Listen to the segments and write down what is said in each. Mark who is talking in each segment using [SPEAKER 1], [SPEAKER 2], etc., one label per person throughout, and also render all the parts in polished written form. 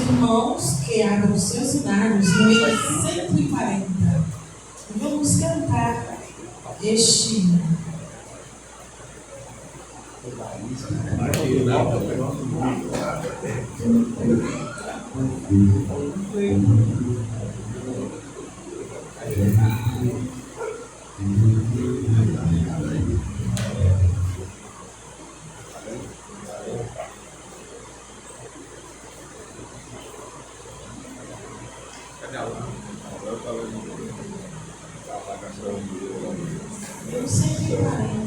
[SPEAKER 1] irmãos que abram os seus cenários no número 140. Vamos cantar este hino. Eu sempre parei.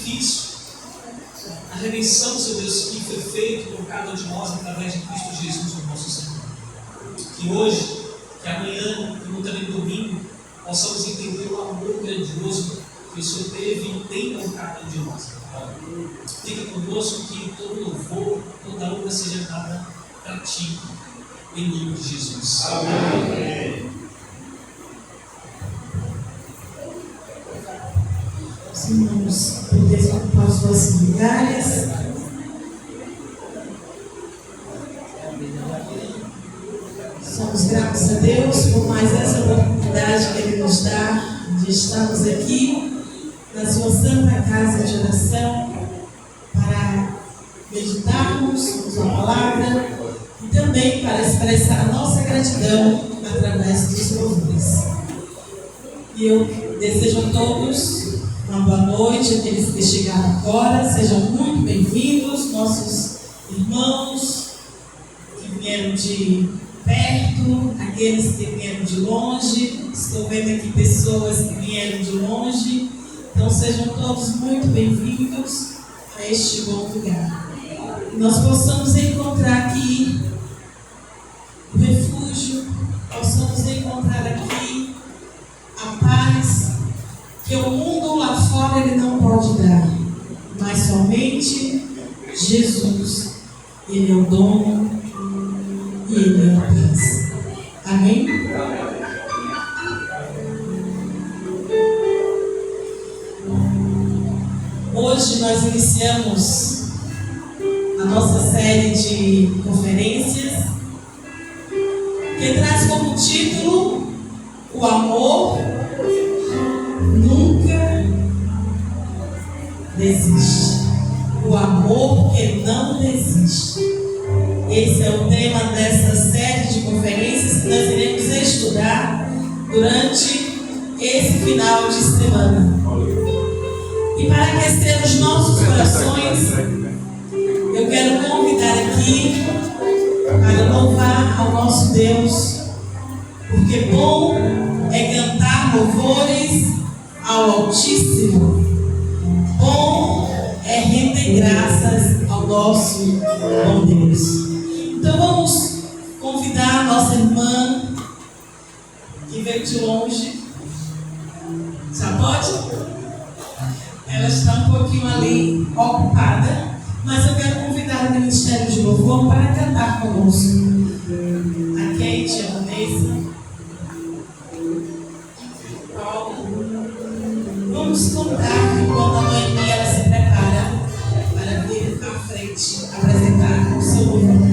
[SPEAKER 2] sacrifício, a redenção, Senhor Deus, que foi feito por cada um de nós através de Cristo Jesus, o nosso Senhor. Que hoje, que amanhã, como também domingo, possamos entender o amor grandioso que o Senhor teve e tem por cada um de nós. Fica conosco, que todo louvor, toda honra seja dada para Ti, em nome de Jesus. Amém.
[SPEAKER 1] Os irmãos podem ocupar os vossos lugares. Somos gratos a Deus por mais essa oportunidade que Ele nos dá de estarmos aqui na sua santa casa de oração para meditarmos a sua palavra e também para expressar a nossa gratidão através dos louvores. E eu desejo a todos uma boa noite, aqueles que chegaram agora, sejam muito bem-vindos, nossos irmãos que vieram de perto, aqueles que vieram de longe. Estou vendo aqui pessoas que vieram de longe, então sejam todos muito bem-vindos a este bom lugar. E nós possamos encontrar aqui o refúgio, possamos encontrar aqui a paz que o mundo lá fora ele não pode dar, mas somente Jesus, Ele é o dono e Ele é a paz. Amém? Hoje nós iniciamos a nossa série de conferências que traz como título o amor nunca desiste. O amor que não desiste. Esse é o tema dessa série de conferências que nós iremos estudar durante esse final de semana. E para aquecer os nossos corações, eu quero convidar aqui para louvar ao nosso Deus, porque bom é cantar louvores ao Altíssimo. Bom é render graças ao nosso bom Deus. Então vamos convidar a nossa irmã que veio de longe. Já pode? Ela está um pouquinho ali ocupada, mas eu quero convidar o Ministério de Louvor para cantar conosco. A Kate, a Vanessa. Vamos contar enquanto a mãe ela se prepara para vir à frente apresentar o seu louvor.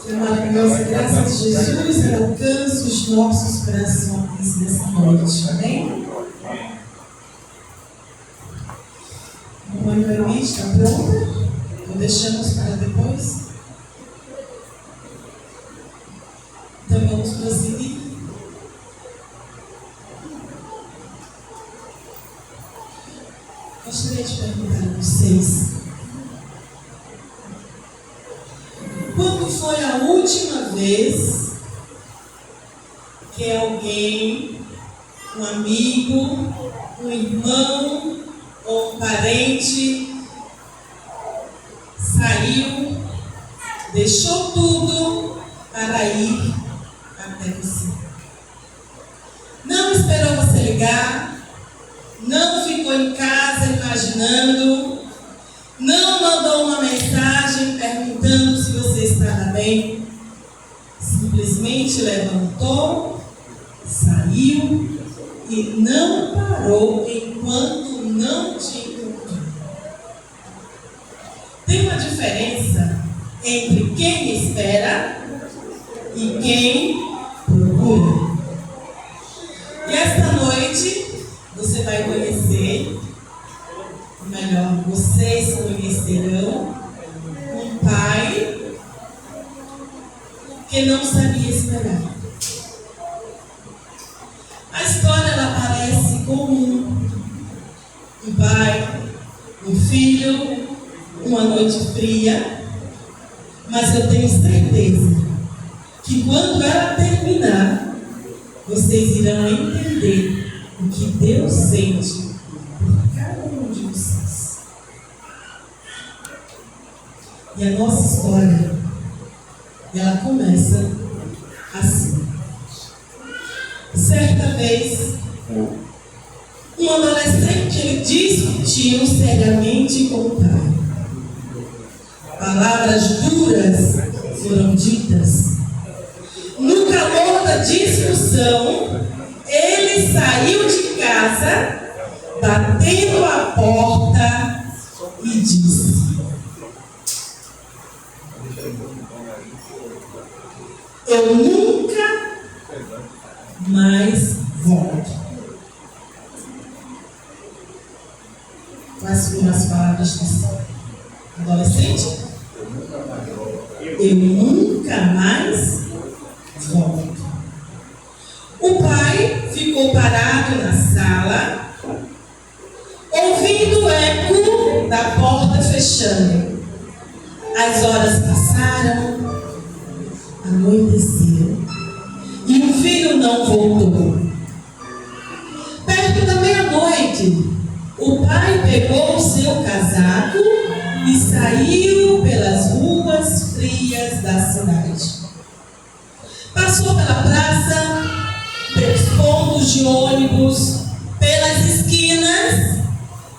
[SPEAKER 1] Que a maravilhosa graça de Jesus alcance os nossos corações nessa noite. Amém? A mamãe Noemi está pronta? Ou deixamos para depois? Então vamos prosseguir. Gostaria de perguntar a vocês: quando foi a última vez que alguém, um amigo, um irmão ou um parente saiu, deixou tudo para ir até você? Não esperou você ligar, não ficou em casa imaginando, não mandou uma mensagem perguntando se você estava bem. Simplesmente levantou, saiu e não parou enquanto não te encontrou. Tem uma diferença entre quem espera e quem procura. E esta noite você vai conhecer, ou melhor, vocês conhecerão um pai que não sabia esperar. A história ela parece comum. Um pai, um filho, uma noite fria, mas eu tenho certeza que quando ela terminar, vocês irão entender o que Deus sente por cada um de vocês. E a nossa história, ela começa assim. Certa vez, um adolescente ele discutiu seriamente com o pai. Palavras duras foram ditas. No calor da discussão, ele saiu de casa, batendo a porta e disse: eu nunca mais volto. Quais foram as palavras desse adolescente? Eu nunca mais volto. O pai ficou parado na sala, ouvindo o eco da porta fechando. As horas passaram, anoiteceu, e o filho não voltou. Perto da meia-noite, o pai pegou o seu casaco e saiu pelas ruas frias da cidade. Passou pela praça, pelos pontos de ônibus, pelas esquinas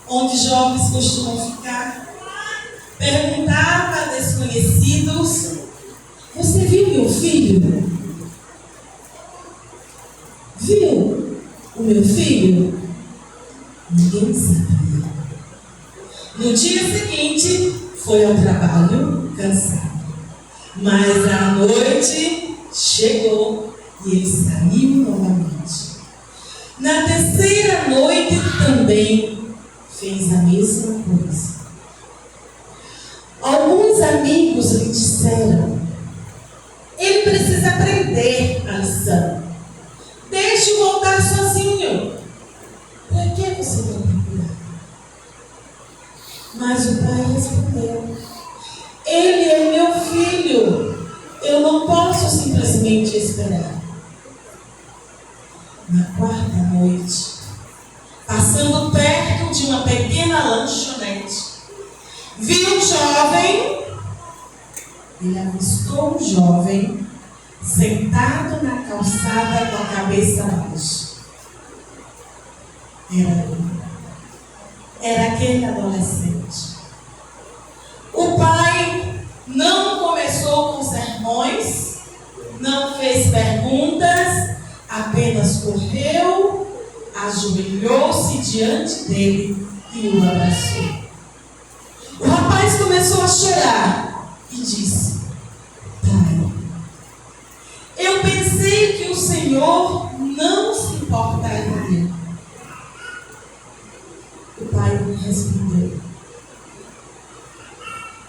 [SPEAKER 1] onde jovens costumam ficar. Perguntava a desconhecidos: você viu meu filho? Viu o meu filho? Ninguém sabia. No dia seguinte, foi ao trabalho cansado. Mas a noite chegou e ele saiu novamente. Na terceira noite também fez a mesma coisa. Alguns amigos lhe disseram: ele precisa aprender a lição. Deixe-o voltar sozinho. Para que você vai procurar? Mas o pai respondeu: ele é meu filho. Eu não posso simplesmente esperar. Na quarta noite, passando perto de uma pequena lanchonete, viu um jovem. Ele avistou um jovem sentado na calçada com a cabeça baixa. Era aquele adolescente. O pai não começou com sermões, não fez perguntas, apenas correu, ajoelhou-se diante dele e o abraçou. O rapaz começou a chorar e disse: pai,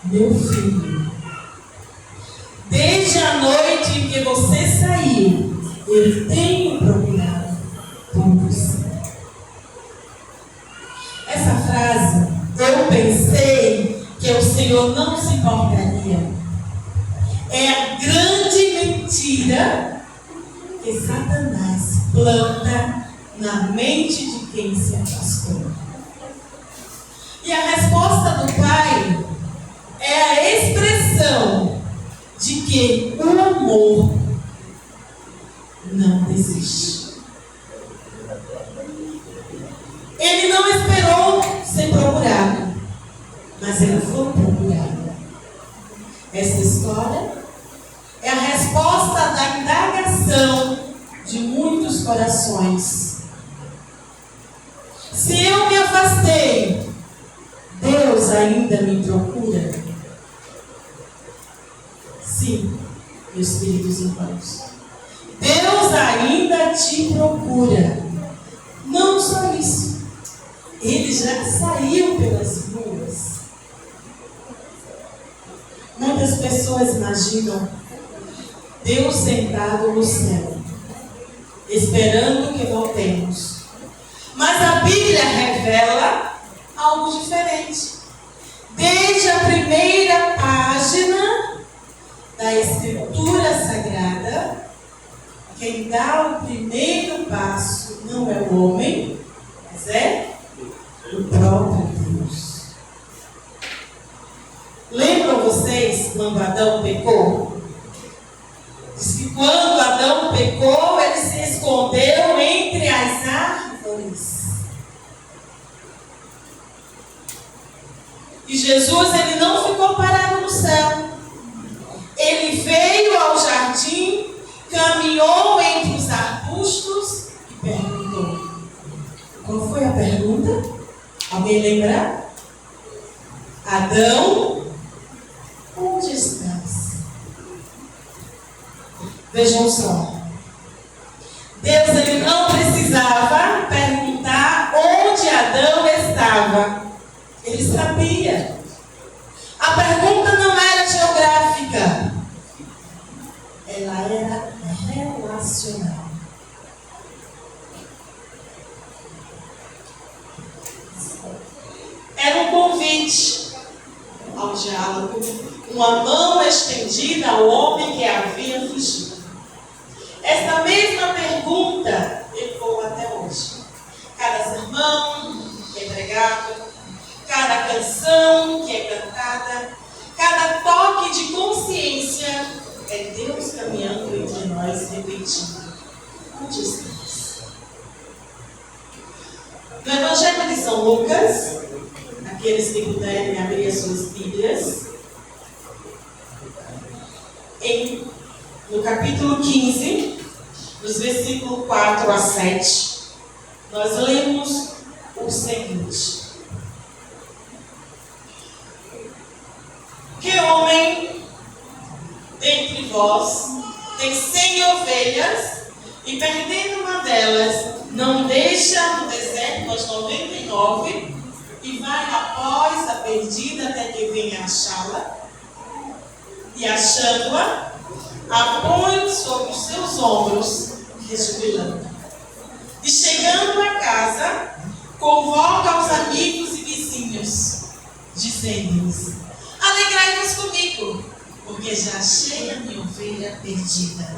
[SPEAKER 1] meu filho, desde a noite em que você saiu, eu tenho procurado por você. Essa frase, eu pensei que o Senhor não se importaria. É a grande mentira que Satanás planta na mente de quem se afastou. E a resposta do Pai é a expressão de que o amor não desiste. Ele não esperou ser procurado, mas ele foi procurado. Essa história é a resposta da indagação de muitos corações. Se eu me afastei, Deus ainda me procura? Sim, meus queridos irmãos. Deus ainda te procura. Não só isso. Ele já saiu pelas ruas. Muitas pessoas imaginam Deus sentado no céu, esperando que voltemos. Mas a Bíblia revela algo diferente. Desde a primeira página da Escritura Sagrada, quem dá o primeiro passo não é o homem, mas é o próprio Deus. Lembram vocês quando Adão pecou? Diz que quando Adão pecou, ele se escondeu entre as árvores. E Jesus, ele não ficou parado no céu. Ele veio ao jardim, caminhou entre os arbustos e perguntou. Qual foi a pergunta? Alguém lembra? Adão, onde estás? Vejam só. Deus, ele não precisava perguntar onde Adão estava. Ele sabia. A pergunta não era geográfica. Ela era relacional. Era um convite ao diálogo, uma mão estendida ao homem que havia fugido. Essa mesma pergunta ecoa até hoje. Cada sermão que é pregado, cada canção que é cantada, cada toque de consciência é Deus caminhando entre nós, repetindo: onde estás? No Evangelho de São Lucas, aqueles que puderem abrir as suas Bíblias, no capítulo 15, dos versículos 4 a 7, nós lemos o seguinte: que homem dentre vós tem 100 ovelhas e perdendo uma delas, não deixa no deserto as 99 e vai após a perdida até que venha achá-la, e achando-a, a põe sobre os seus ombros, resguilando. E chegando a casa, convoca os amigos e vizinhos, dizendo-lhes: alegrai-vos comigo, porque já achei a minha ovelha perdida.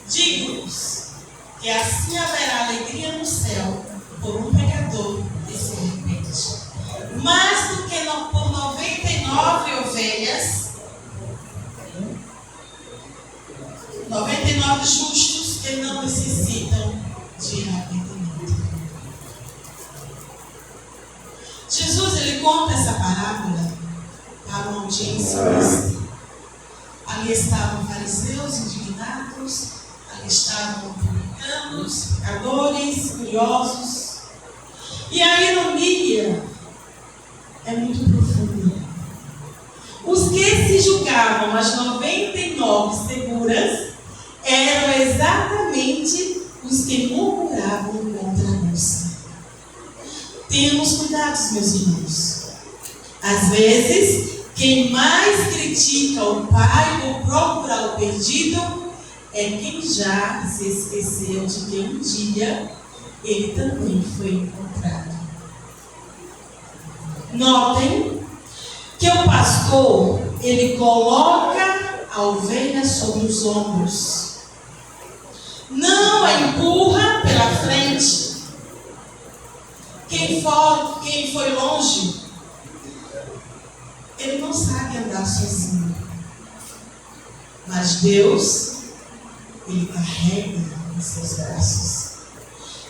[SPEAKER 1] Digo-vos que assim haverá alegria no céu por um pecador que se arrepende, mais do que por 99 ovelhas, 99 justos que não necessitam de arrependimento. Jesus, ele conta essa parábola para uma audiência mista. Ali estavam fariseus indignados, ali estavam publicanos, pecadores, curiosos. E a ironia é muito profunda. Os que se julgavam as 99 seguras eram exatamente os que murmuravam contra a moça. Tenhamos cuidado, meus irmãos. Às vezes, quem mais critica o pai por procurar o perdido é quem já se esqueceu de que um dia ele também foi encontrado. Notem que o pastor, ele coloca a ovelha sobre os ombros. Não a empurra pela frente. Quem foi longe, ele não sabe andar sozinho. Mas Deus, ele carrega em seus braços.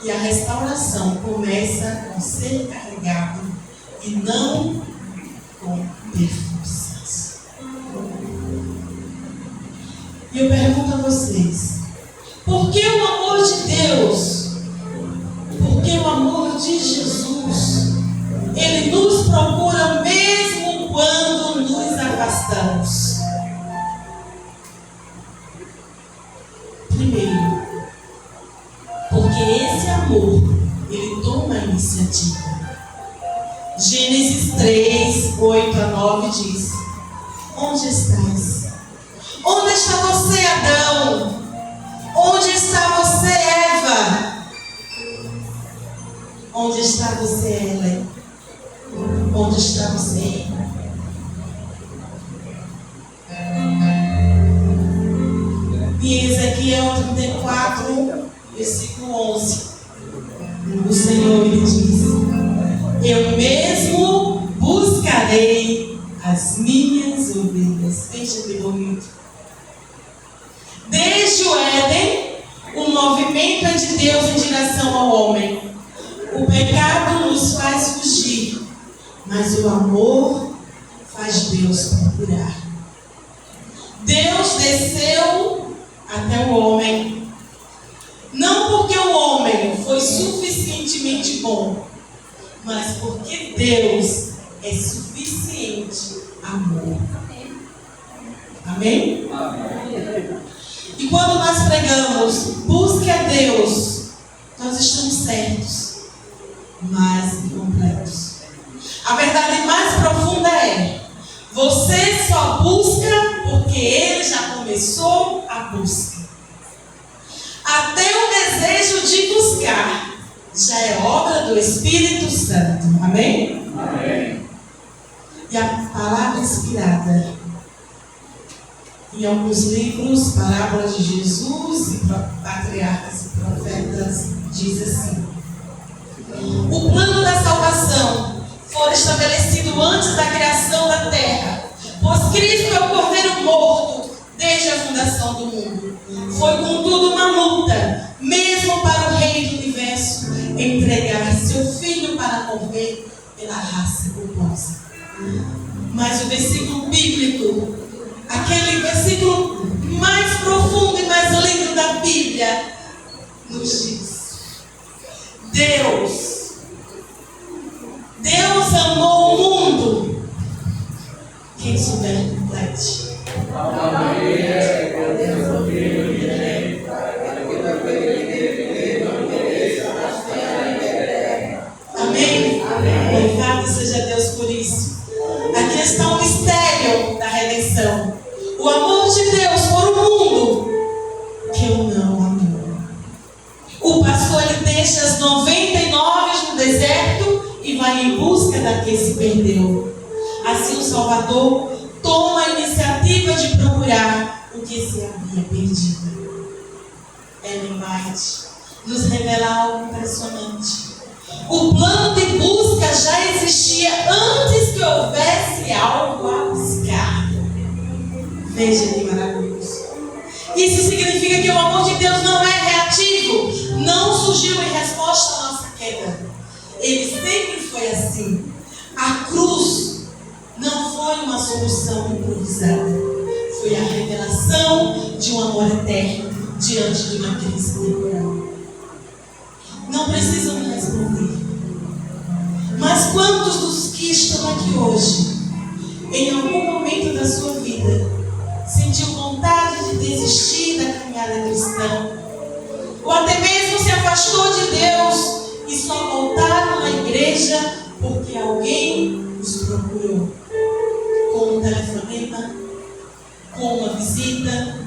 [SPEAKER 1] E a restauração começa com ser carregado e não com ter forças. E eu pergunto a vocês, por que o amor de Deus, por que o amor de Jesus, ele nos procura mesmo quando nos afastamos? Primeiro, porque esse amor, ele toma a iniciativa. Gênesis 3, 8 a 9 diz: onde estás? Onde está você, Adão? Onde está você, Eva? Onde está você, Ellen? Onde está você? E em Ezequiel 34, versículo 11, o Senhor lhe diz: eu mesmo buscarei as minhas ovelhas. Veja que bonito. Desde o Éden, o movimento é de Deus em direção ao homem. O pecado nos faz fugir, mas o amor faz Deus procurar. Deus desceu até o homem, não porque o homem foi suficientemente bom, mas porque Deus é suficiente amor. Amém? Amém. E quando nós pregamos, busque a Deus, nós estamos certos, mas incompletos. A verdade mais profunda é: você só busca porque Ele já começou a busca. Até o desejo de buscar já é obra do Espírito Santo. Amém? Amém. E a palavra inspirada em alguns livros, parábolas de Jesus e patriarcas e profetas, diz assim: o plano da salvação foi estabelecido antes da criação da terra, pois Cristo é o Cordeiro morto desde a fundação do mundo. Foi contudo uma luta, mesmo para o Rei do Universo, entregar seu Filho para morrer pela raça culposa. Mas o versículo bíblico, aquele versículo mais profundo e mais lindo da Bíblia, nos diz: Deus amou o mundo. Quem souber, complete. Amém? Louvado seja Deus por isso. Aqui está o mistério da redenção. O amor de Deus por um mundo que eu não amo. O pastor, ele deixa as 99 no deserto e vai em busca da que se perdeu. Assim o Salvador toma a iniciativa de procurar o que se havia perdido. Ellen White nos revela algo impressionante. O plano de busca já existia antes que houvesse algo a buscar. Veja que maravilhoso. Isso significa que o amor de Deus não é reativo, não surgiu em resposta à nossa queda. Ele sempre foi assim. A cruz não foi uma solução improvisada, foi a revelação de um amor eterno diante de uma crise temporal. Não precisam me responder, mas quantos dos que estão aqui hoje, em algum momento da sua vida, sentiu vontade de desistir da caminhada cristã, ou até mesmo se afastou de Deus e só voltaram à igreja porque alguém os procurou? Com um telefonema? Com uma visita?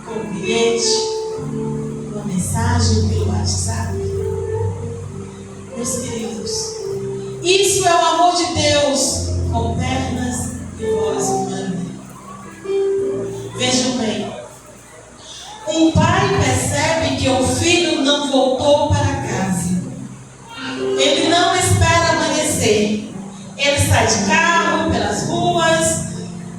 [SPEAKER 1] Com um bilhete? Uma mensagem pelo WhatsApp? Meus queridos, isso é o amor de Deus com pernas e voz humana. Vejam bem, um pai percebe que o filho não voltou para casa. Ele não espera amanhecer. Ele sai de carro pelas ruas,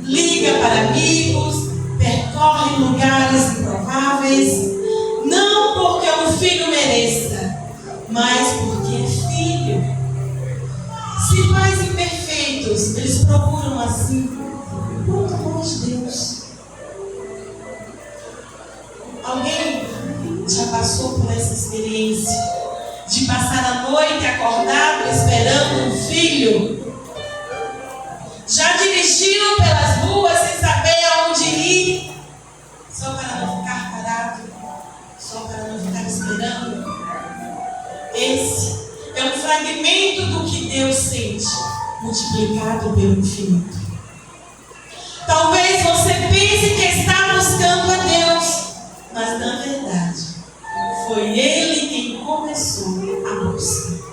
[SPEAKER 1] liga para amigos, percorre lugares improváveis, não porque o filho mereça, mas porque é filho. Se pais imperfeitos, eles procuram assim, por amor de Deus. Alguém já passou por essa experiência de passar a noite acordado esperando um filho? Já dirigiram pelas ruas sem saber aonde ir, só para não ficar parado, só para não ficar esperando? Esse é um fragmento do que Deus sente, multiplicado pelo infinito. Talvez você pense que está buscando a Deus, mas na verdade, foi Ele quem começou a busca.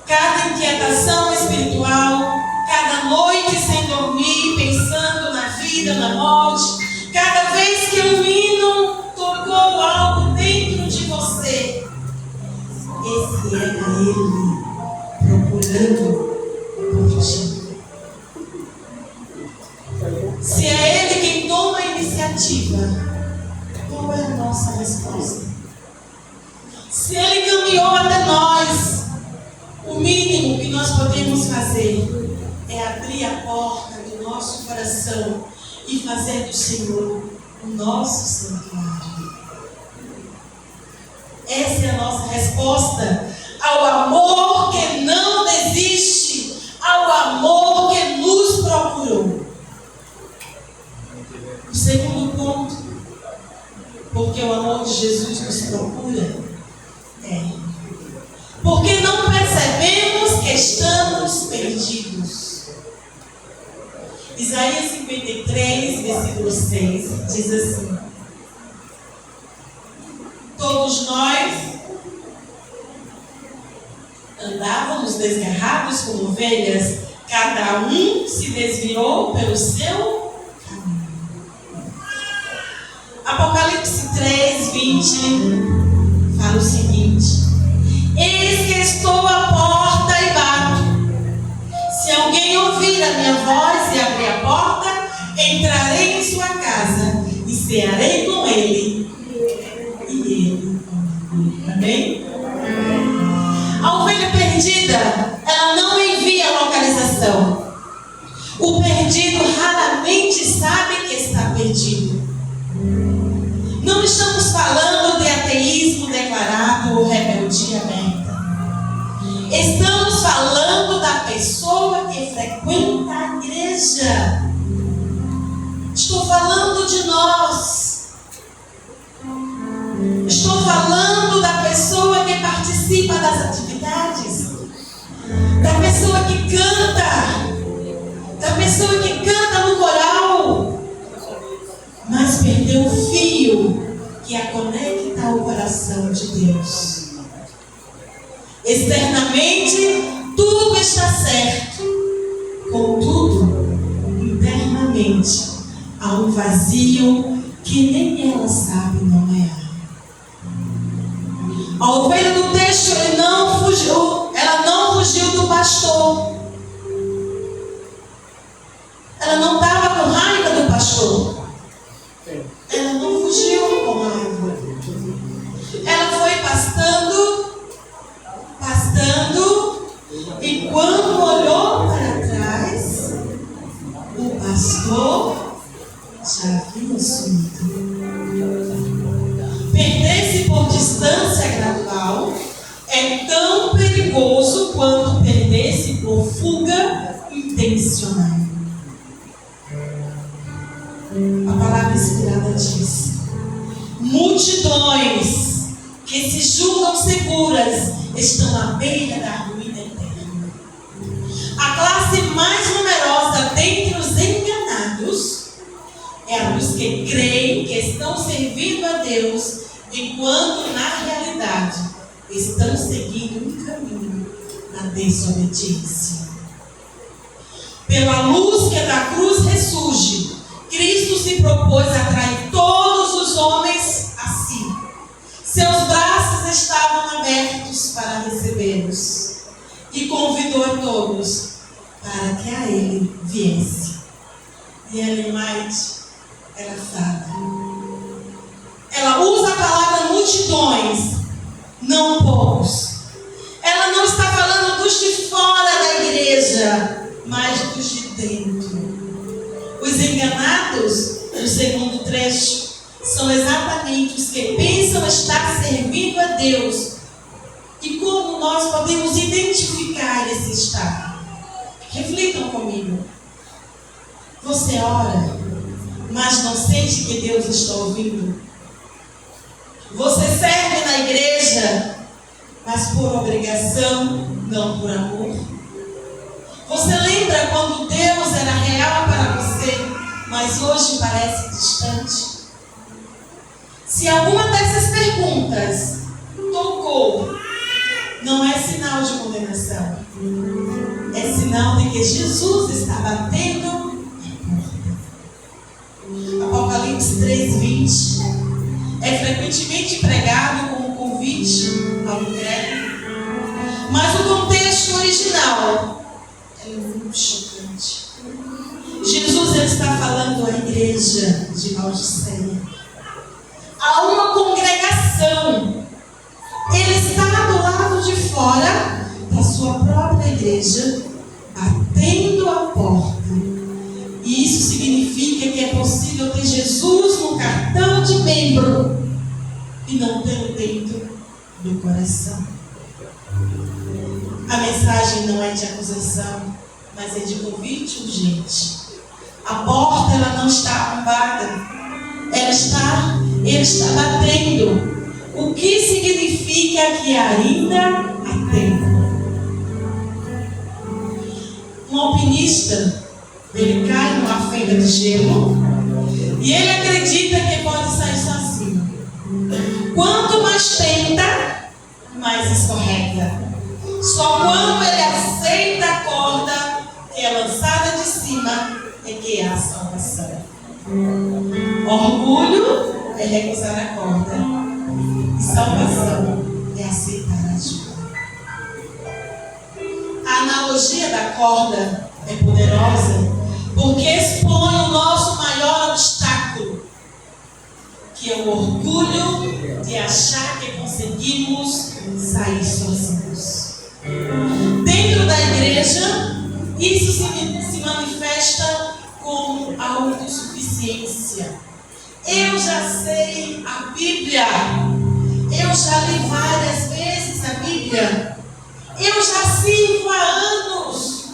[SPEAKER 1] Cada inquietação espiritual, cada noite sem dormir, pensando na vida, na morte, cada vez que um hino tocou algo dentro de você, esse era Ele procurando por ti. Se é Ele quem toma a iniciativa, qual é a nossa resposta? Se Ele caminhou até nós, o mínimo que nós podemos fazer é abrir a porta do nosso coração e fazer do Senhor o nosso santuário. Essa é a nossa resposta ao amor que não desiste, ao amor que nos procurou. O segundo ponto, porque o amor de Jesus nos procura, porque não percebemos que estamos perdidos. Isaías 53, versículo 6, diz assim: todos nós andávamos desgarrados como ovelhas, cada um se desviou pelo seu caminho. Apocalipse 3, 20 fala o seguinte: eis que estou à porta e bato. Se alguém ouvir a minha voz e abrir a porta, entrarei em sua casa e cearei com ele e ele comigo. Amém? A ovelha perdida, ela não envia a localização. O perdido raramente sabe que está perdido. Não estamos falando de ateísmo declarado ou rebeldia aberta. Estamos falando da pessoa que frequenta a igreja. Estou falando de nós. Estou falando da pessoa que participa das atividades, da pessoa que canta, da pessoa que canta no coral, mas perdeu o fio que a conecta ao coração de Deus. Externamente, tudo está certo. Contudo, internamente, há um vazio que nem ela sabe nomear. A ovelha do texto, ela não fugiu do pastor. Ela não estava com raiva do pastor. Ela não fugiu com raiva. Ela foi pastando, e quando olhou para trás, o pastor já havia sumido. Perder-se por distância gradual é tão perigoso quanto perder-se por fuga intencional. A palavra inspirada diz: multidões que se julgam seguras estão à beira da ruína eterna. A que creem que estão servindo a Deus, enquanto na realidade estão seguindo um caminho na desobediência. Pela luz que da cruz ressurge, Cristo se propôs a atrair todos os homens a si. Seus braços estavam abertos para recebê-los e convidou a todos para que a Ele viesse. E Ellen White, ela fala, ela usa a palavra multidões, não poucos. Ela não está falando dos de fora da igreja, mas dos de dentro. Os enganados, no segundo trecho, são exatamente os que pensam estar servindo a Deus. E como nós podemos identificar esse estado? Reflitam comigo. Você ora, mas não sente que Deus está ouvindo? Você serve na igreja, mas por obrigação, não por amor? Você lembra quando Deus era real para você, mas hoje parece distante? Se alguma dessas perguntas tocou, não é sinal de condenação. É sinal de que Jesus está batendo a porta. Apocalipse 3:20 é frequentemente pregado como convite ao incrédulo, mas o contexto original é muito chocante. Jesus está falando à igreja de Laodiceia, a uma congregação. Ele está do lado de fora da sua própria igreja, batendo a porta. E isso significa que é possível ter Jesus no cartão de membro e não tê-lo dentro do coração. A mensagem não é de acusação, mas é de convite urgente. A porta, ela não está arrombada, ele está batendo. O que significa que ainda há tempo. Um alpinista, ele cai numa fenda de gelo e ele acredita que pode sair sozinho. Quanto mais tenta, mais escorrega. Só quando ele aceita a corda que é lançada de cima é que há salvação. Orgulho é recusar a corda. E salvação é aceitar a ajuda. A analogia da corda é poderosa porque expõe o nosso maior obstáculo, que é o orgulho de achar que conseguimos sair sozinhos. Dentro da igreja, isso se manifesta como autossuficiência. Eu já sei a Bíblia. Eu já li várias vezes a Bíblia. Eu já sirvo há anos.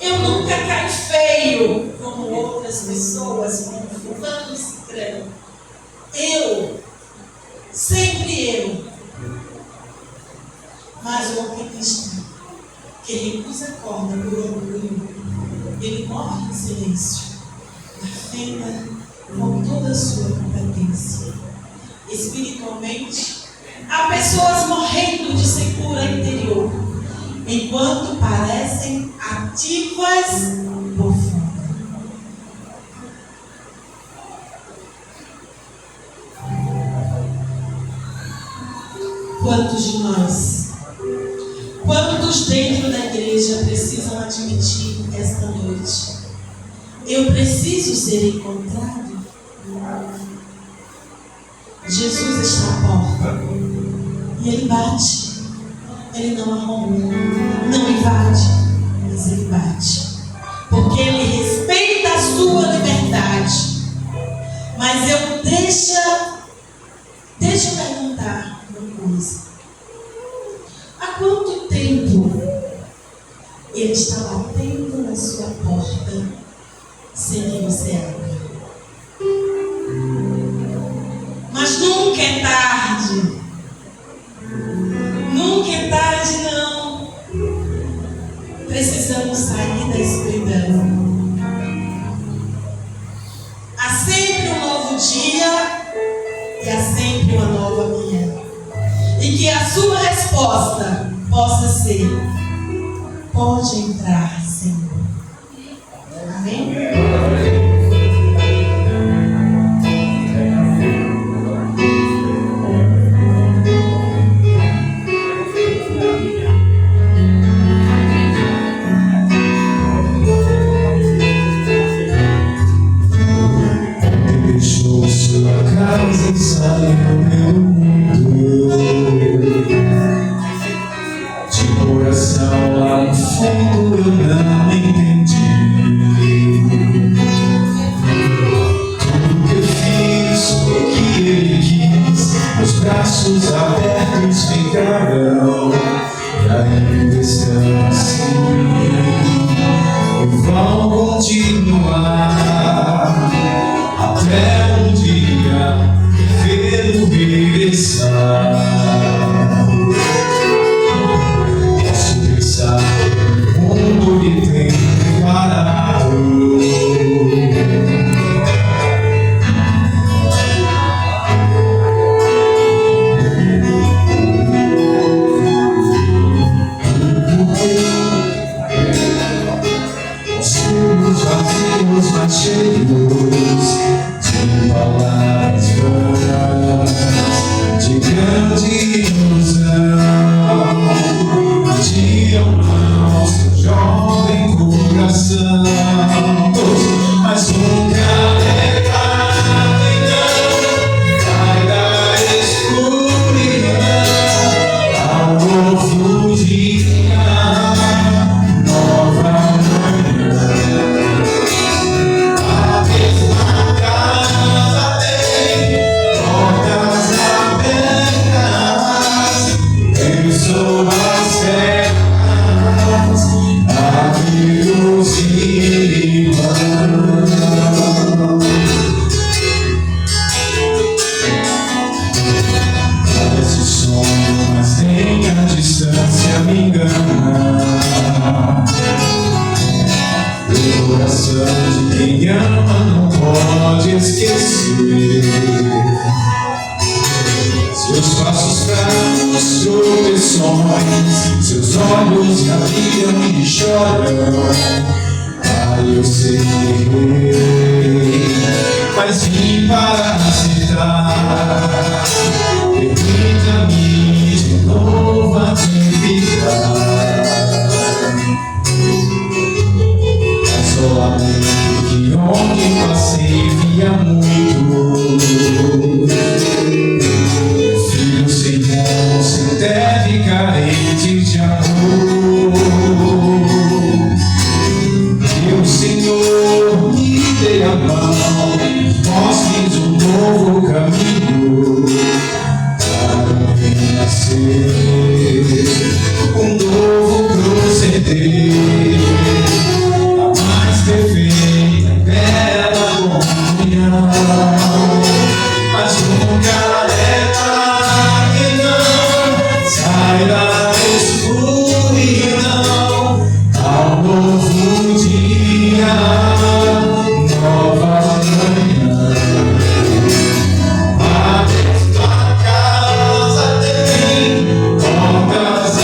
[SPEAKER 1] Eu nunca caio feio como outras pessoas, como fulano e ciclano. Eu, sempre eu. Mas o alpinista que recusa a corda por orgulho, ele morre em silêncio, na fenda, com toda a sua competência. Espiritualmente, há pessoas morrendo de secura interior, enquanto parecem ativas por fora. Quantos dentro da igreja precisam admitir esta noite? Eu preciso ser encontrado? Jesus está à porta e Ele bate. Ele não arromba, não invade, mas Ele bate, porque Ele respeita a sua liberdade. Mas deixa eu perguntar uma coisa. Há quanto tempo Ele está batendo na sua porta sem que você abra? Mas nunca é tarde. Nunca é tarde, não. Precisamos sair da escuridão. Há sempre um nova manhã. E que a sua resposta possa ser: pode entrar, Senhor. Amém?
[SPEAKER 3] Deixou sua casa e saiu meu mundo. De coração lá no fundo eu não entendi. Tudo que eu fiz foi o que ele quis. Meus braços abertos ficarão e ainda estão assim. E vão continuar até um dia vê-lo regressar. Posso pensar no mundo que tem preparado. Os vazios mais cheios de palavras vãs, de grande ilusão, pediam não seu jovem coração, mas nunca negado e não vai da escuridão ao novo dia, nova de quem ama não pode esquecer. Seus passos fracos, tropeções, seus olhos rabiam e choram. Eu sei, mas vim para citar. Permita-me de novo a te ficar. Solamente que onde passei via muito filho sem mão, sem terra e carente de amor. Que o Senhor me dê a mão, mostre um novo caminho para renascer, um novo proceder. Perfeita e bela comunhão, mas nunca é tarde, não sai da escuridão ao novo dia, nova manhã. A tua casa tem portas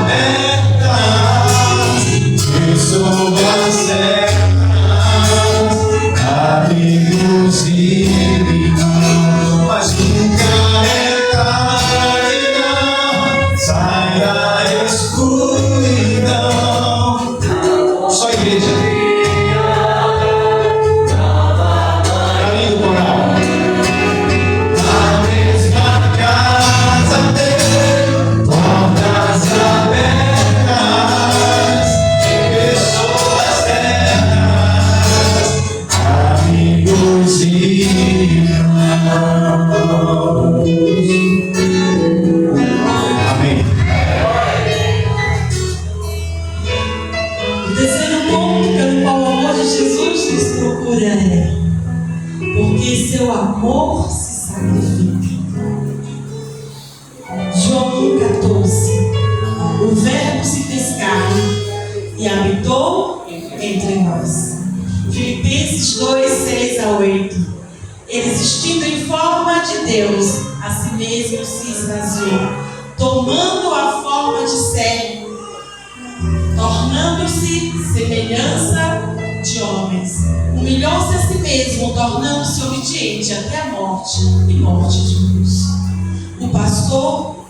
[SPEAKER 3] abertas, pessoas certas, amigos e irmãos, mas nunca é tarde, não sai da escuridão. Só igreja. Caminho moral. A mesma casa tem portas abertas, pessoas certas, amigos e irmãos. Amém.
[SPEAKER 1] O terceiro ponto pelo qual o amor de Jesus nos procura é: porque seu amor se sacrifica. João 1,14. O Verbo se fez carne e habitou entre nós. Filipenses 2, 6 a 8. Ele, existindo em forma de Deus, a si mesmo se esvaziou, tomando a forma de servo, tornando-se semelhança de homens. Humilhou-se a si mesmo, tornando-se obediente até a morte e morte de cruz. O pastor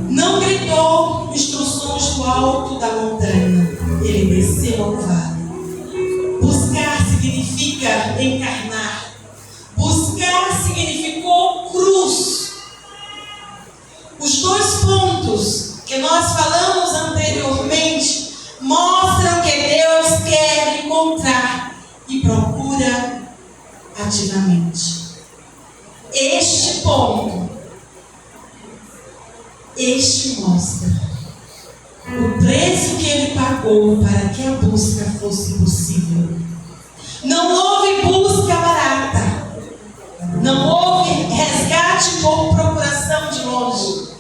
[SPEAKER 1] não gritou instruções do alto da montanha, ele desceu ao vale. Buscar significa encarnar. Buscar significou cruz. Os dois pontos que nós falamos anteriormente mostram que Deus quer encontrar e procura ativamente. Este ponto, mostra o preço que ele pagou para que a busca fosse possível. Não houve busca barata. Não houve resgate por procuração de longe.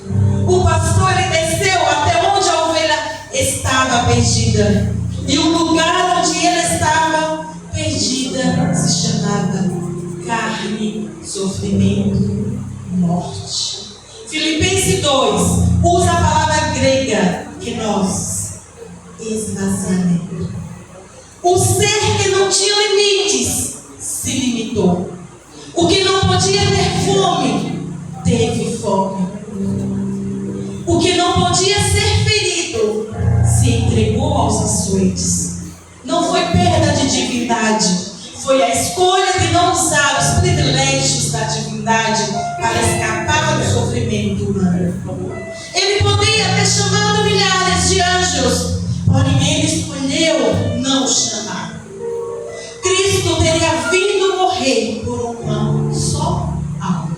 [SPEAKER 1] O pastor, ele desceu até onde a ovelha estava perdida. E o lugar onde ele estava perdida se chamava carne, sofrimento, morte. Filipenses 2 usa a palavra grega kenosis, esvaziamento. O ser que não tinha limites se limitou. O que não podia ter fome, teve fome. O que não podia ser ferido, se entregou aos açoites. Não foi perda de divindade, foi a escolha de não usar os privilégios da divindade para escapar do sofrimento humano. Ele poderia ter chamado milhares de anjos, porém ele escolheu não chamar. Cristo teria vindo morrer por uma só alma.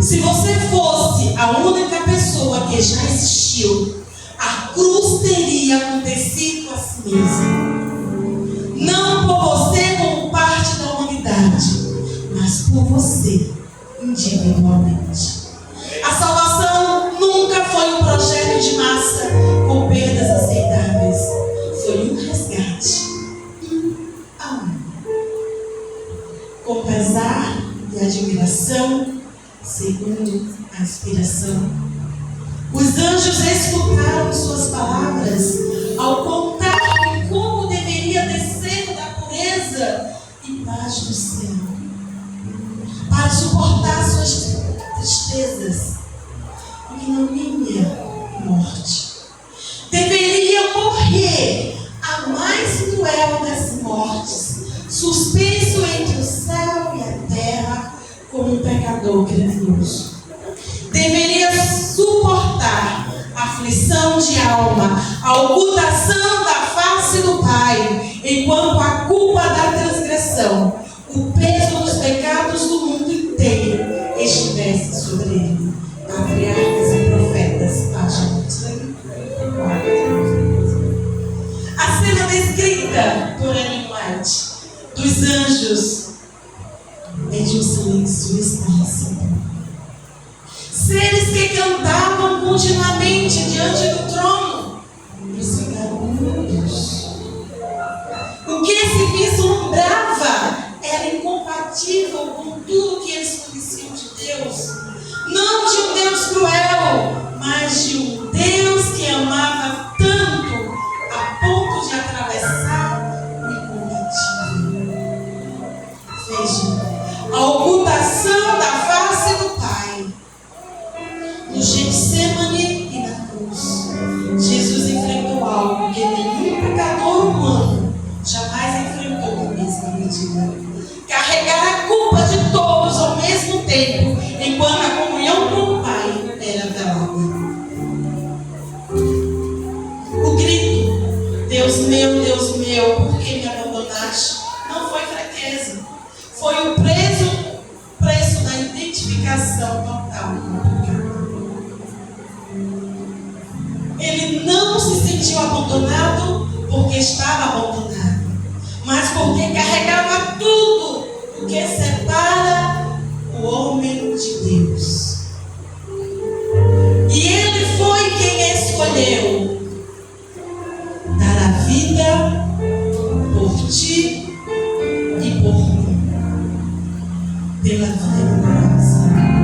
[SPEAKER 1] Se você fosse a única pessoa que já existiu, a cruz teria acontecido a si mesmo. Não por você como parte da humanidade, mas por você individualmente. A salvação nunca foi um projeto de massa com perdas aceitáveis. Foi um resgate. Com pesar e admiração, segundo a inspiração. Os anjos escutaram suas palavras ao contar como deveria descer da pureza e paz do céu, para suportar suas tristezas, ignomínia e morte. Deveria morrer a mais cruel das mortes, suspenso entre o céu e a terra como um pecador criminoso. Deveria suportar a aflição de alma, a ocultação da face do Pai, enquanto a culpa da transgressão, o peso dos pecados do mundo inteiro estivesse sobre ele. Patriarcas e Profetas, página 34. A cena descrita por Ellen White dos anjos é de um silêncio estarrecido. Seres que cantavam continuamente diante do trono, eles ficaram mudos. O que esse vislumbrava era incompatível com tudo que eles conheciam de Deus. Não de um Deus cruel, mas de um Deus que amava tanto a ponto de atravessar o incompatível. Veja, a ocultação da face do Pai no Getsemane e na cruz. Jesus enfrentou algo que nenhum pecador humano jamais enfrentou na mesma medida. Carregar a culpa de todos ao mesmo tempo, enquanto a comunhão com o Pai era velada. O grito, Deus meu, por que me abandonaste? Não foi fraqueza, foi o preço da identificação total com o pecado. Ele não se sentiu abandonado porque estava abandonado, mas porque carregava tudo o que separa o homem de Deus. E ele foi quem escolheu dar a vida por ti e por mim, pela vida do coração.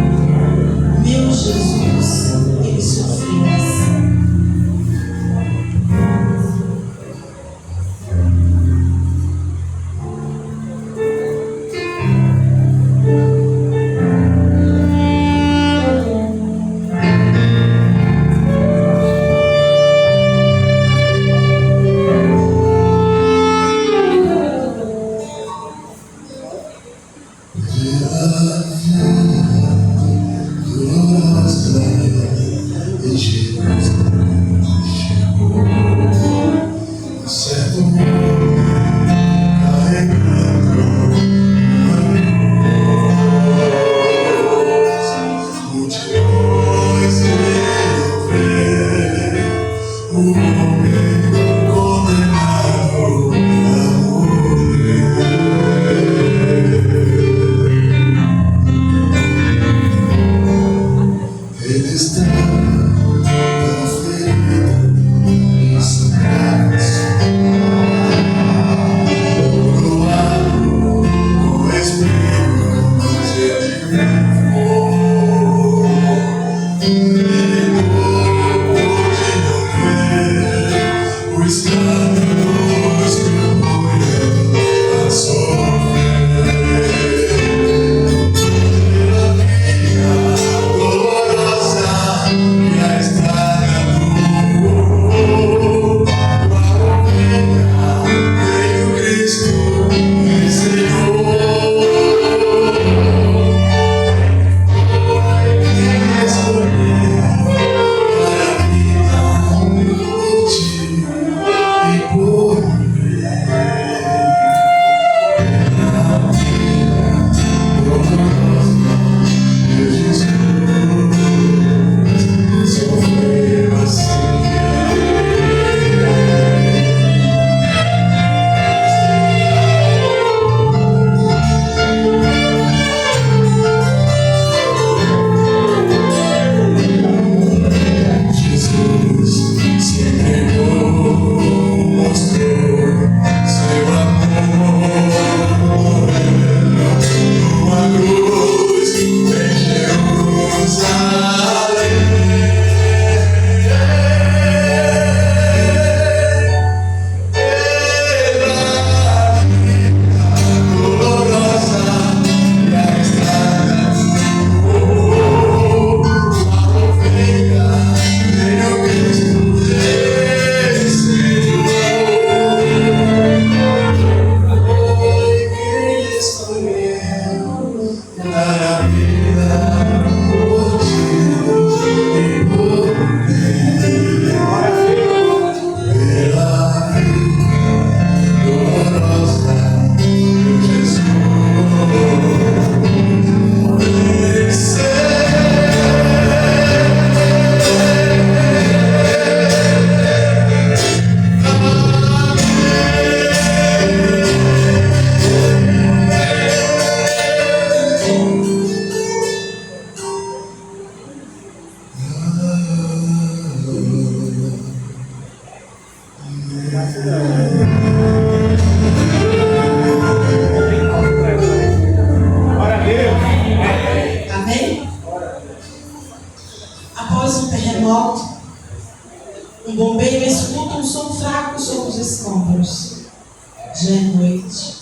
[SPEAKER 1] já é noite,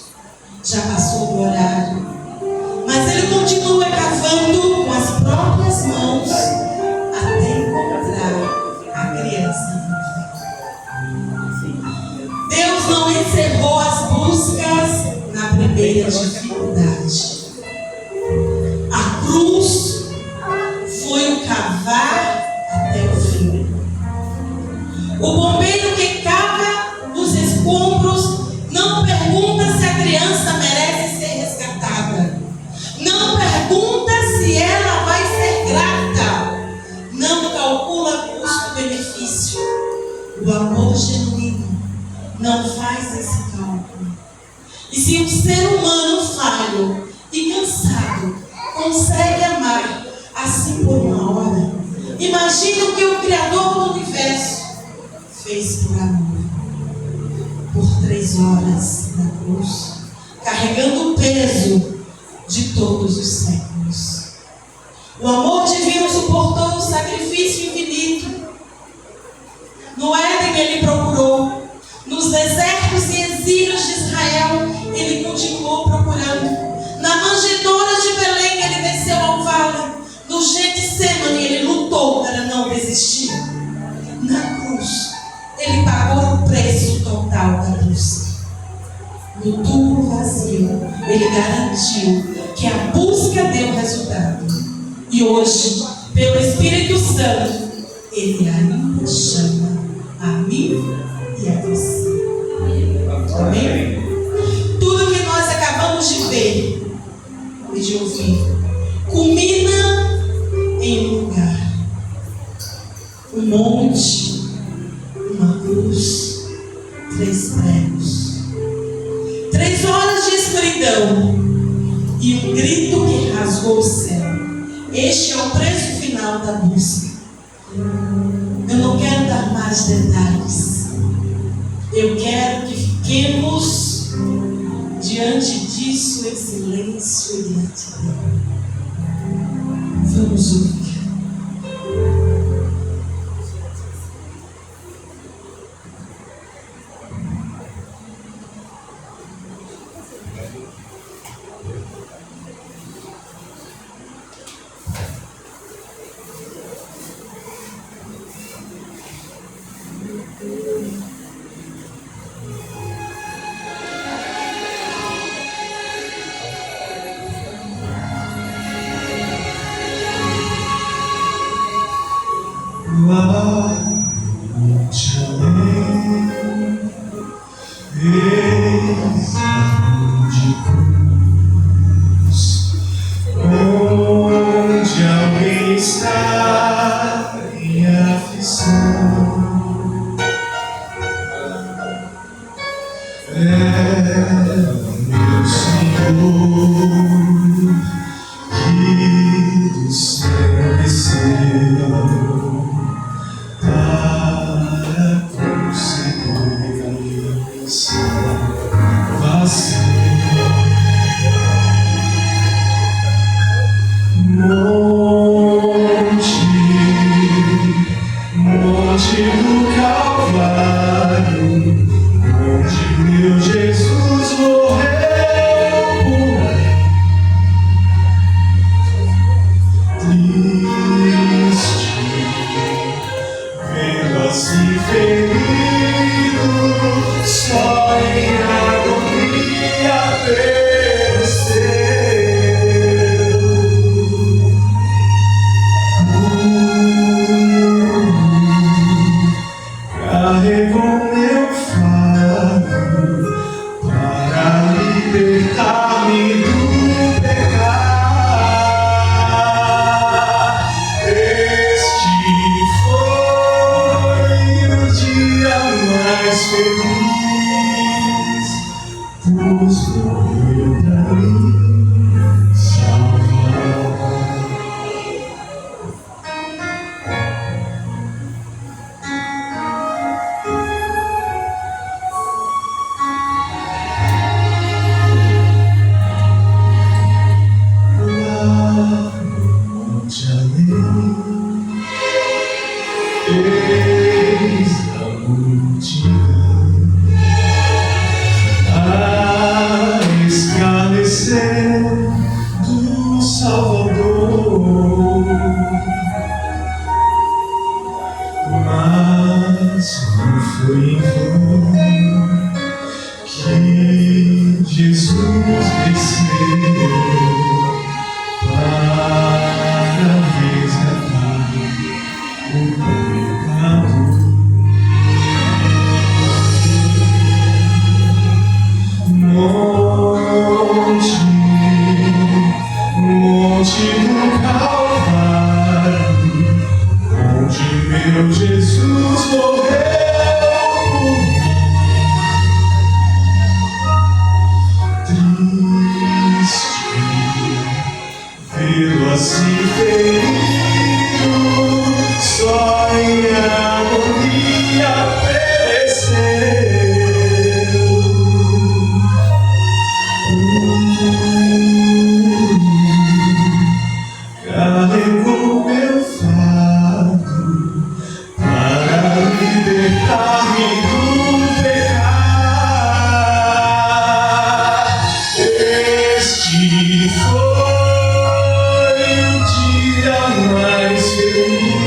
[SPEAKER 1] já passou do horário, mas ele continua cavando com as próprias mãos até encontrar a criança. Deus não encerrou as buscas na primeira dificuldade. A cruz foi o cavar até o fim. O bombeiro que cava nos escombros não pergunta se a criança merece ser resgatada. Não pergunta se ela vai ser grata. Não calcula custo-benefício. O amor genuíno não faz esse cálculo. E se um ser humano falho e cansado consegue amar assim por uma hora, imagina o que o Criador do Universo fez por amor. Por 3 horas na cruz, carregando o peso de todos os séculos. O amor divino suportou o sacrifício infinito. No Éden ele procurou. Nos desertos e exílios de Israel, ele continuou procurando. Na manjedoura de Belém, ele desceu ao vale. No Getsêmani, ele lutou para não desistir. Na cruz, ele pagou o preço total da busca. No túmulo vazio, ele garantiu que a busca deu resultado. E hoje, pelo Espírito Santo, ele ainda chama a mim e a você. Amém? Tudo que nós acabamos de ver e de ouvir culmina em um lugar, um monte, uma cruz, 3 pregos, 3 horas de escuridão e um grito que rasgou o céu. Este é o preço final da busca. Eu não quero dar mais detalhes. Eu quero que fiquemos diante disso em silêncio e gratidão. Vamos ouvir.
[SPEAKER 3] Lá te amei, eis de cruz, onde alguém está em aflição. É meu Senhor que do céu desceu para conseguir salvação. Monte do Calvário, onde meu Jesus morreu por triste, vendo assim ferido, só em agonia pereceu. Carregou meu fardo para libertar-me do pecar. Este foi o dia mais feliz, pois morreu pra me salvar. no Calvário, onde meu Jesus morreu por mim. Triste vê-lo assim ferido, só em agonia pereceu. Carregou meu fardo para libertar-me do pecado. Este foi o dia mais feliz,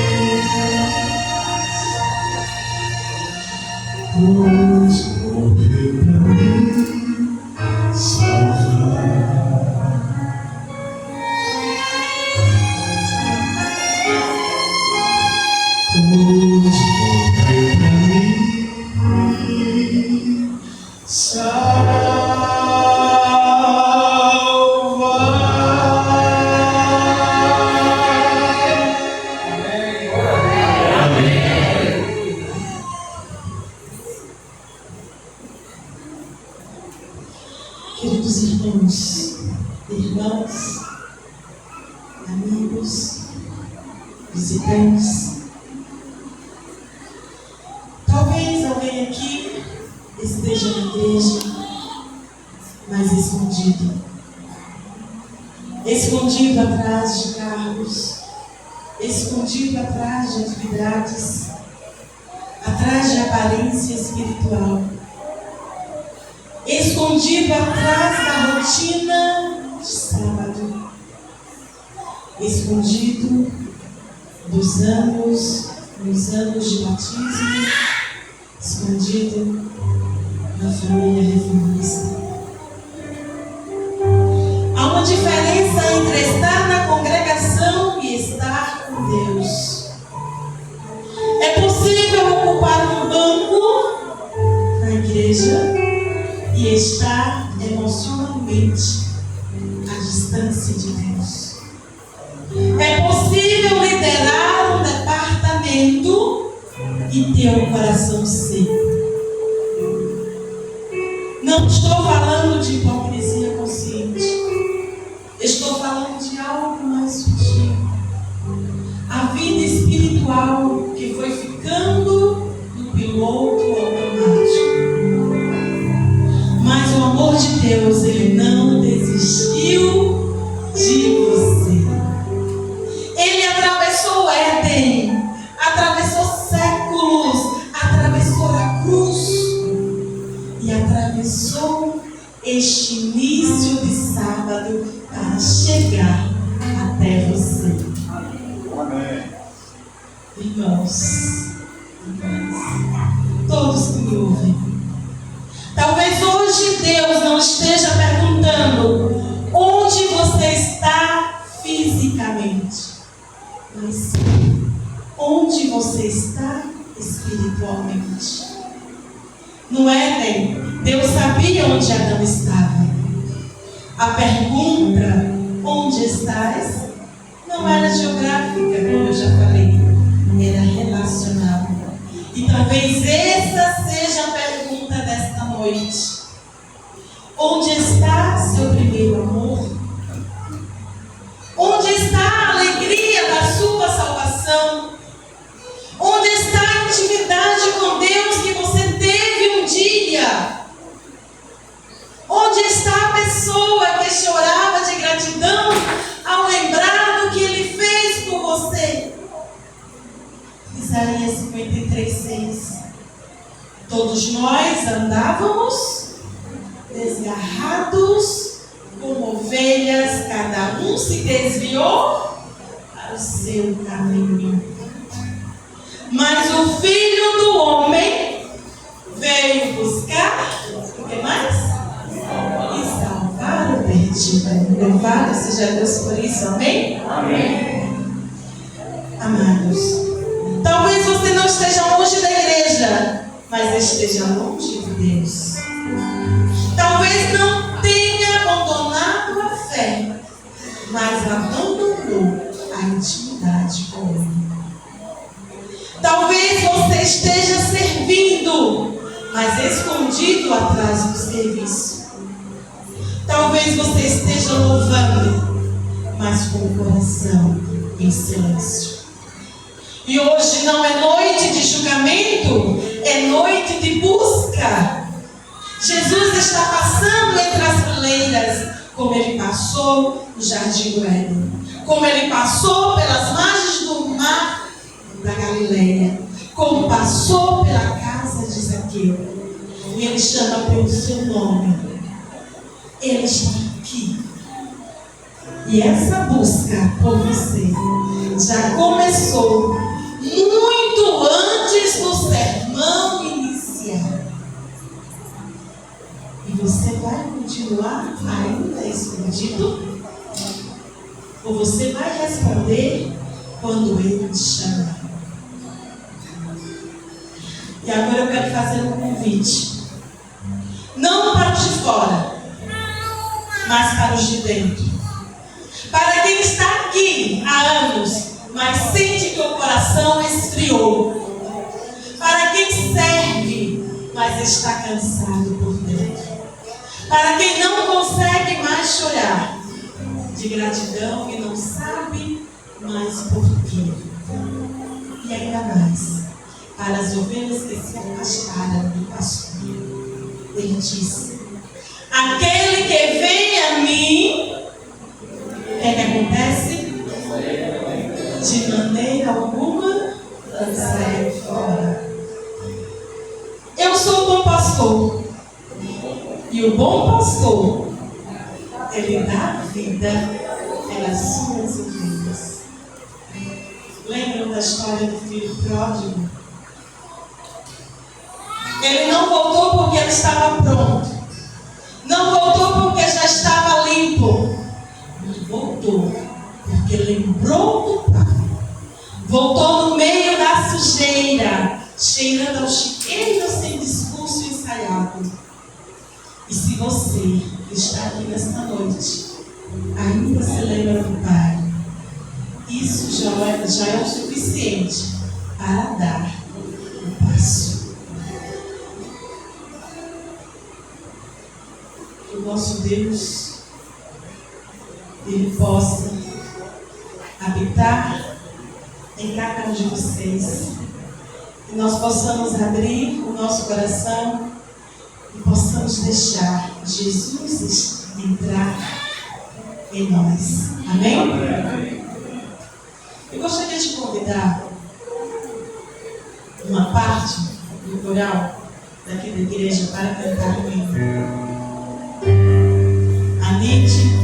[SPEAKER 3] pois morreu pra mim salvar. Pois morreu pra mim salvar.
[SPEAKER 1] Queridos irmãos, amigos, visitantes, talvez alguém aqui esteja na igreja, mas escondido atrás de cargos, escondido atrás de atividades, atrás de aparência espiritual, escondido atrás da rotina de sábado, escondido nos anos de batismo, escondido na família reformista. Há uma diferença entre estar na congregação e estar com Deus. É possível ocupar um banco na igreja e estar emocionalmente à distância de Deus. É possível liderar um departamento e ter um coração seco. Não estou falando de hipocrisia consciente. Estou falando de algo mais sutil. A vida espiritual que foi ficando no piloto automático. Mas o amor de Deus, Ele não desistiu de você. Ele atravessou o Éden, atravessou séculos, atravessou a cruz e atravessou este início de sábado para chegar até você.
[SPEAKER 3] Amém.
[SPEAKER 1] Irmãos, todos que me ouvem, talvez hoje Deus não esteja perguntando onde você está fisicamente, mas sim onde você está espiritualmente. No Éden, Deus sabia onde Adão estava. A pergunta, onde estás, não era geográfica, como eu já falei, era relacional. E talvez essa seja a pergunta desta noite. Onde está seu primeiro amor? Onde está a alegria da sua salvação? Onde está a intimidade com Deus que você teve um dia? Onde está a pessoa que chorava de gratidão ao lembrar do que Ele fez por você? Isaías 53:6. Todos nós andávamos desgarrados como ovelhas, cada um se desviou para o seu caminho. Mas o Filho do Homem veio buscar, o que mais? E salvar o perdido. Louvado seja Deus por isso, amém? Amém. Amados, talvez você não esteja longe da igreja, mas esteja longe de Deus. Talvez não tenha abandonado a fé, mas abandonou intimidade com Ele. Talvez você esteja servindo, mas escondido atrás do serviço. Talvez você esteja louvando, mas com o coração em silêncio. E hoje não é noite de julgamento, é noite de busca. Jesus está passando entre as fileiras, como Ele passou no Jardim do Éden, como Ele passou pelas margens do mar da Galileia, como passou pela casa de Zaqueu. E Ele chama pelo seu nome. Ele está aqui. E essa busca por você já começou muito antes do sermão inicial. E você vai continuar ainda escondido? Ou você vai responder quando Ele te chama? E agora eu quero fazer um convite. Não para os de fora, mas para os de dentro. Para quem está aqui há anos, mas sente que o coração esfriou. Para quem serve, mas está cansado por dentro. Para quem não consegue mais chorar de gratidão e não sabe mais por quê. E ainda mais, para as ovelhas que se afastaram do pastor. Ele disse: aquele que vem a mim, o que acontece? De maneira alguma sai fora. Eu sou o bom pastor. E o bom pastor, ele dá vida pelas suas ovelhas. Lembram da história do filho pródigo? Ele não voltou porque ele estava pronto. Não voltou porque já estava limpo. Ele voltou porque lembrou do Pai. Voltou no meio da sujeira, cheirando ao chiqueiro sem discurso ensaiado. E se você que está aqui nesta noite ainda se lembra do Pai, isso já é o suficiente para dar o passo. Que o nosso Deus, Ele possa habitar em cada um de vocês. Que nós possamos abrir o nosso coração e possamos deixar Jesus entrar em nós. Amém? Eu gostaria de convidar uma parte do coral daqui da igreja para cantar o hino. A Nite